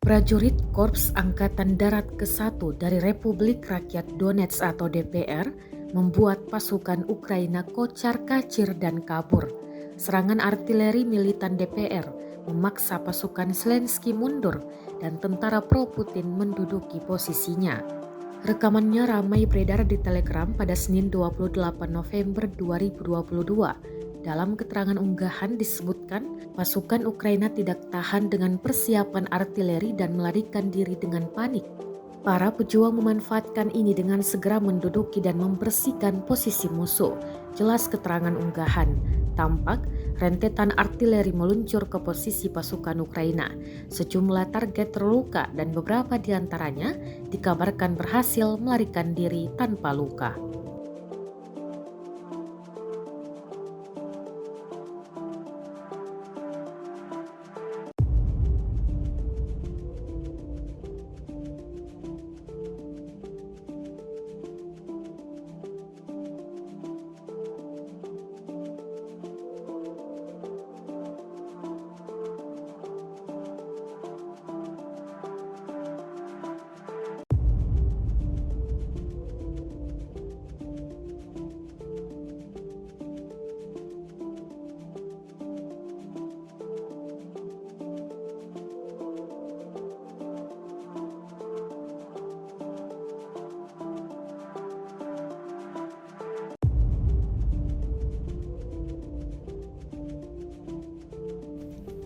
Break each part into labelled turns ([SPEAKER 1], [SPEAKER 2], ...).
[SPEAKER 1] Prajurit Korps Angkatan Darat ke-1 dari Republik Rakyat Donetsk atau DPR membuat pasukan Ukraina kocar-kacir dan kabur. Serangan artileri militan DPR memaksa pasukan Zelensky mundur dan tentara pro-Putin menduduki posisinya. Rekamannya ramai beredar di Telegram pada Senin 28 November 2022. Dalam keterangan unggahan disebutkan pasukan Ukraina tidak tahan dengan persiapan artileri dan melarikan diri dengan panik. Para pejuang memanfaatkan ini dengan segera menduduki dan membersihkan posisi musuh. Jelas keterangan unggahan. Tampak rentetan artileri meluncur ke posisi pasukan Ukraina. Sejumlah target terluka dan beberapa di antaranya dikabarkan berhasil melarikan diri tanpa luka.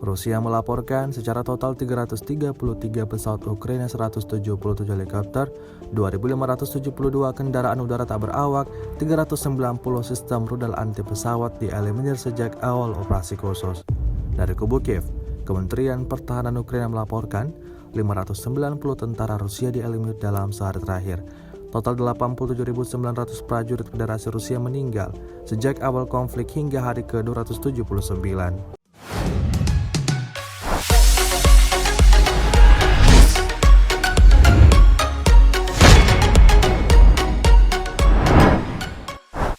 [SPEAKER 2] Rusia melaporkan secara total 333 pesawat Ukraina, 177 helikopter, 2.572 kendaraan udara tak berawak, 390 sistem rudal anti pesawat dieliminir sejak awal operasi khusus. Dari kubu Kiev, Kementerian Pertahanan Ukraina melaporkan 590 tentara Rusia dieliminir dalam sehari terakhir. Total 87.900 prajurit Federasi Rusia meninggal sejak awal konflik hingga hari ke-279.